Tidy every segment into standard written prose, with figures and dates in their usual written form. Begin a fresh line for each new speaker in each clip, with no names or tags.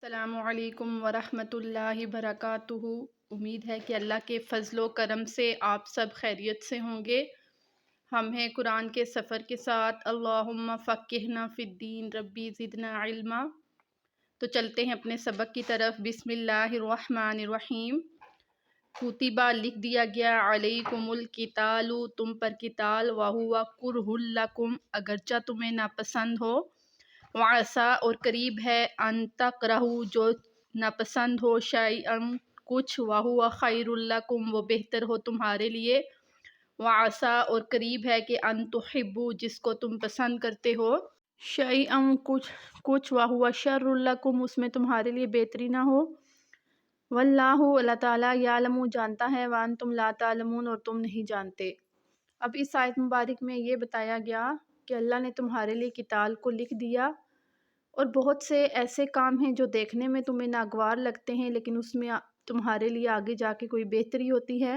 السلام علیکم ورحمۃ اللہ وبرکاتہ۔ امید ہے کہ اللہ کے فضل و کرم سے آپ سب خیریت سے ہوں گے۔ ہم ہیں قرآن کے سفر کے ساتھ اللہم فقہنا فی الدین ربی زدنا علما۔ تو چلتے ہیں اپنے سبق کی طرف۔ بسم اللہ الرحمن الرحیم۔ کتبہ لکھ دیا گیا، علیکم القتال تم پر قتال، وہو کرہ لکم اگرچہ تمہیں ناپسند ہو، وعسیٰ اور قریب ہے، ان تکرہوا جو ناپسند ہو، شیئا کچھ، وہو خیر لکم وہ بہتر ہو تمہارے لیے، وعسیٰ اور قریب ہے کہ ان تحبوا جس کو تم پسند کرتے ہو، شیئا کچھ، وہو شر لکم اس میں تمہارے لیے بہتری نہ ہو، واللہ اللہ تعالیٰ یعلم جانتا ہے، وانتم لا تعلمون اور تم نہیں جانتے۔ اب اس آیت مبارک میں یہ بتایا گیا کہ اللہ نے تمہارے لیے قتال کو لکھ دیا، اور بہت سے ایسے کام ہیں جو دیکھنے میں تمہیں ناگوار لگتے ہیں لیکن اس میں تمہارے لیے آگے جا کے کوئی بہتری ہوتی ہے،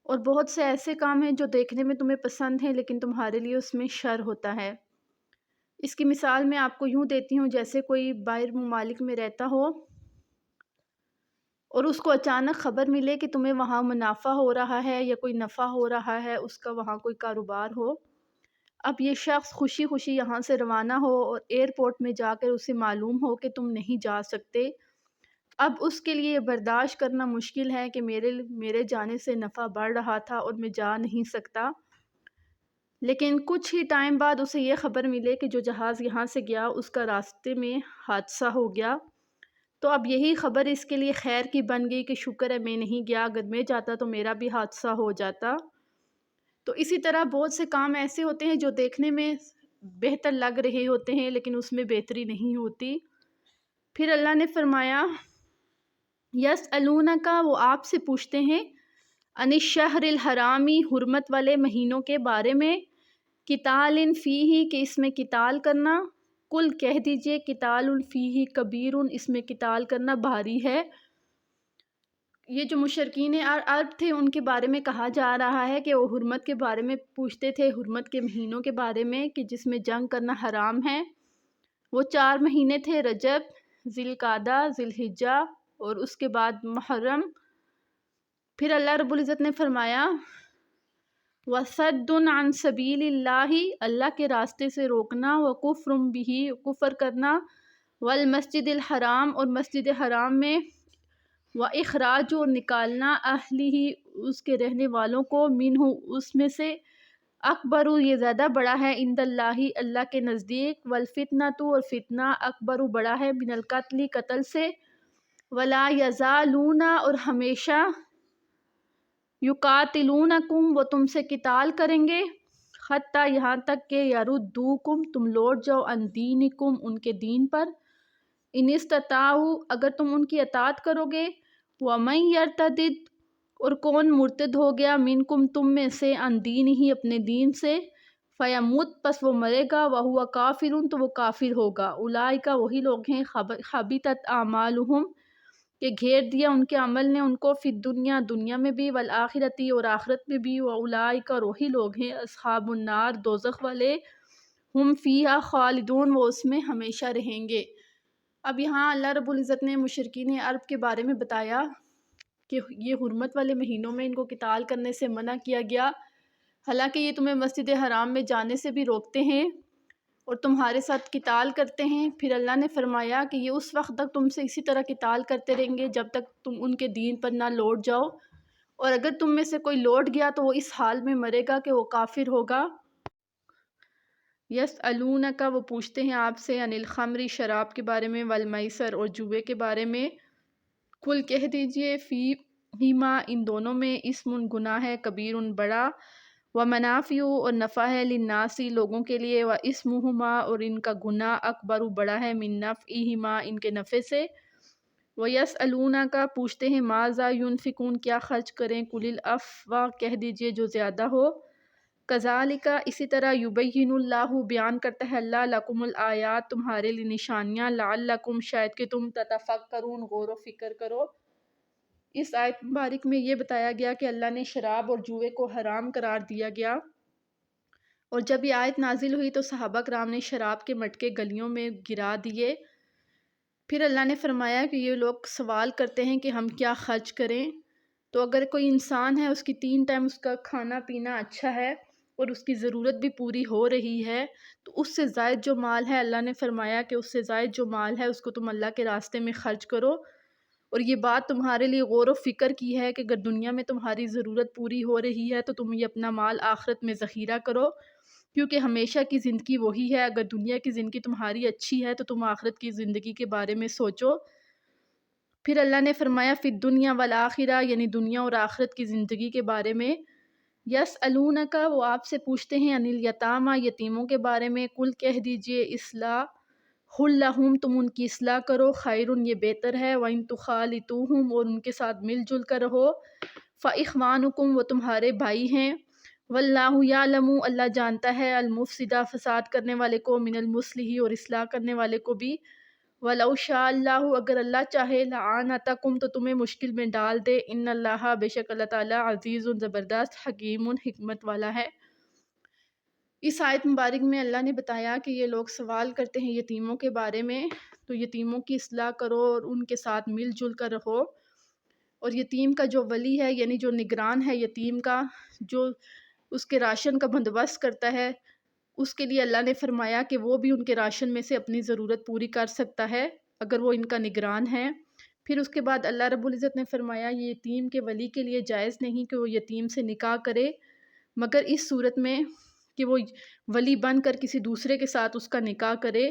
اور بہت سے ایسے کام ہیں جو دیکھنے میں تمہیں پسند ہیں لیکن تمہارے لیے اس میں شر ہوتا ہے۔ اس کی مثال میں آپ کو یوں دیتی ہوں، جیسے کوئی باہر ممالک میں رہتا ہو اور اس کو اچانک خبر ملے کہ تمہیں وہاں منافع ہو رہا ہے یا کوئی نفع ہو رہا ہے، اس کا وہاں کوئی کاروبار ہو۔ اب یہ شخص خوشی خوشی یہاں سے روانہ ہو اور ایئرپورٹ میں جا کر اسے معلوم ہو کہ تم نہیں جا سکتے۔ اب اس کے لیے یہ برداشت کرنا مشکل ہے کہ میرے جانے سے نفع بڑھ رہا تھا اور میں جا نہیں سکتا، لیکن کچھ ہی ٹائم بعد اسے یہ خبر ملے کہ جو جہاز یہاں سے گیا اس کا راستے میں حادثہ ہو گیا، تو اب یہی خبر اس کے لیے خیر کی بن گئی کہ شکر ہے میں نہیں گیا، اگر میں جاتا تو میرا بھی حادثہ ہو جاتا۔ تو اسی طرح بہت سے کام ایسے ہوتے ہیں جو دیکھنے میں بہتر لگ رہے ہوتے ہیں لیکن اس میں بہتری نہیں ہوتی۔ پھر اللہ نے فرمایا، یسألونک وہ آپ سے پوچھتے ہیں، عن الشہر الحرامی حرمت والے مہینوں کے بارے میں، قتال فیہ کہ اس میں قتال کرنا، کل کہہ دیجئے قتال فیہ کبیر اس میں قتال کرنا بھاری ہے۔ یہ جو مشرکین عرب تھے ان کے بارے میں کہا جا رہا ہے کہ وہ حرمت کے بارے میں پوچھتے تھے، حرمت کے مہینوں کے بارے میں کہ جس میں جنگ کرنا حرام ہے۔ وہ 4 مہینے تھے، رجب، ذی القعدہ، ذی الحجہ اور اس کے بعد محرم۔ پھر اللہ رب العزت نے فرمایا، وَصَدٌّ عَن سَبِيلِ اللَّهِ اللہ کے راستے سے روکنا، وَكُفْرٌ بِهِ کفر کرنا، وَالْمَسْجِدِ الْحَرَام اور مسجد حرام میں، وَإِخْرَاجُ اور نکالنا، أَهْلِهِ اس کے رہنے والوں کو، مِنْهُ اس میں سے، اکبر یہ زیادہ بڑا ہے، عند اللہ اللہ کے نزدیک، والفتنۃ اور فتنہ، اکبر بڑا ہے، من القتل قتل سے، ولا یزالون اور ہمیشہ، یقاتلونکم وہ تم سے قتال کریں گے، حتیٰ یہاں تک کہ یردوکم تم لوٹ جاؤ، عن دینکم ان کے دین پر، ان استطاعوا اگر تم ان کی اطاعت کرو گے، ومن یرتدد اور کون مرتد ہو گیا، منکم تم میں سے، عن دینہ اپنے دین سے، فیموت پس وہ مرے گا، وہو کافر تو وہ کافر ہوگا، اولئک وہی لوگ ہیں، حبطت اعمالہم کہ گھیر دیا ان کے عمل نے ان کو، فی الدنیا دنیا میں بھی، والآخرۃ اور آخرت میں بھی، واولئک اور وہی لوگ ہیں، اصحاب النار دوزخ والے، ہم فیہا خالدون وہ اس میں ہمیشہ رہیں گے۔ اب یہاں اللہ رب العزت نے مشرکین عرب کے بارے میں بتایا کہ یہ حرمت والے مہینوں میں ان کو قتال کرنے سے منع کیا گیا، حالانکہ یہ تمہیں مسجد حرام میں جانے سے بھی روکتے ہیں اور تمہارے ساتھ قتال کرتے ہیں۔ پھر اللہ نے فرمایا کہ یہ اس وقت تک تم سے اسی طرح قتال کرتے رہیں گے جب تک تم ان کے دین پر نہ لوٹ جاؤ، اور اگر تم میں سے کوئی لوٹ گیا تو وہ اس حال میں مرے گا کہ وہ کافر ہوگا۔ یسألونک وہ پوچھتے ہیں آپ سے، عن الخمر شراب کے بارے میں، والمیسر اور جوئے کے بارے میں، کل کہہ دیجئے فیہما ان دونوں میں، اسم گناہ ہے، کبیر بڑا، ومنافع اور نفع ہے، للناس لوگوں کے لیے، واسمہما اور ان کا گناہ، اکبر بڑا ہے، من نفعہما ان کے نفع سے، ویسألونک پوچھتے ہیں، ماذا ینفقون کیا خرچ کریں، قل العفو کہہ دیجئے جو زیادہ ہو، کذالک اسی طرح، یبین اللہ بیان کرتا ہے اللہ، لکم الآیات تمہارے لیے نشانیاں، لعلکم شاید کہ تم تتفکرون غور و فکر کرو۔ اس آیت مبارک میں یہ بتایا گیا کہ اللہ نے شراب اور جوئے کو حرام قرار دیا گیا، اور جب یہ آیت نازل ہوئی تو صحابہ کرام نے شراب کے مٹکے گلیوں میں گرا دیے۔ پھر اللہ نے فرمایا کہ یہ لوگ سوال کرتے ہیں کہ ہم کیا خرچ کریں، تو اگر کوئی انسان ہے اس کی 3 ٹائم اس کا کھانا پینا اچھا ہے اور اس کی ضرورت بھی پوری ہو رہی ہے، تو اس سے زائد جو مال ہے اللہ نے فرمایا کہ اس سے زائد جو مال ہے اس کو تم اللہ کے راستے میں خرچ کرو، اور یہ بات تمہارے لیے غور و فکر کی ہے کہ اگر دنیا میں تمہاری ضرورت پوری ہو رہی ہے تو تم یہ اپنا مال آخرت میں ذخیرہ کرو، کیونکہ ہمیشہ کی زندگی وہی ہے۔ اگر دنیا کی زندگی تمہاری اچھی ہے تو تم آخرت کی زندگی کے بارے میں سوچو۔ پھر اللہ نے فرمایا فی الدنیا والآخرہ، یعنی دنیا اور آخرت کی زندگی کے بارے میں، یسألونک، وہ آپ سے پوچھتے ہیں، عن الیتامی، یتیموں کے بارے میں، قل کہہ دیجئے، اصلاح لہم، تم ان کی اصلاح کرو، خیر، یہ بہتر ہے، وَإِن تُخَالِطُوهُمْ، اور ان کے ساتھ مل جل کر رہو، فَإِخْوَانُكُمْ، وہ تمہارے بھائی ہیں، واللہ یعلم، اللہ جانتا ہے، المفسد، فساد کرنے والے کو، من المصلح، اور اصلاح کرنے والے کو بھی، وَلَوْ شَاءَ اللَّهُ، اگر اللہ چاہے، لَعَانَتَكُمْ، تو تمہیں مشکل میں ڈال دے، ان اللہ، بے شک اللہ تعالیٰ، عزیز، زبردست، حکیم، حکمت والا ہے۔ اس آیت مبارک میں اللہ نے بتایا کہ یہ لوگ سوال کرتے ہیں یتیموں کے بارے میں، تو یتیموں کی اصلاح کرو اور ان کے ساتھ مل جل کر رہو، اور یتیم کا جو ولی ہے، یعنی جو نگران ہے یتیم کا، جو اس کے راشن کا بندوبست کرتا ہے، اس کے لیے اللہ نے فرمایا کہ وہ بھی ان کے راشن میں سے اپنی ضرورت پوری کر سکتا ہے اگر وہ ان کا نگران ہے۔ پھر اس کے بعد اللہ رب العزت نے فرمایا یہ یتیم کے ولی کے لیے جائز نہیں کہ وہ یتیم سے نکاح کرے، مگر اس صورت میں کہ وہ ولی بن کر کسی دوسرے کے ساتھ اس کا نکاح کرے،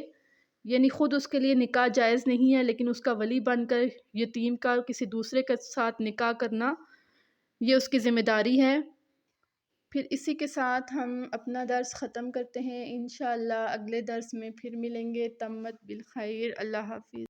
یعنی خود اس کے لیے نکاح جائز نہیں ہے لیکن اس کا ولی بن کر یتیم کا کسی دوسرے کے ساتھ نکاح کرنا یہ اس کی ذمہ داری ہے۔ پھر اسی کے ساتھ ہم اپنا درس ختم کرتے ہیں، انشاءاللہ اگلے درس میں پھر ملیں گے، تمت بالخیر، اللہ حافظ۔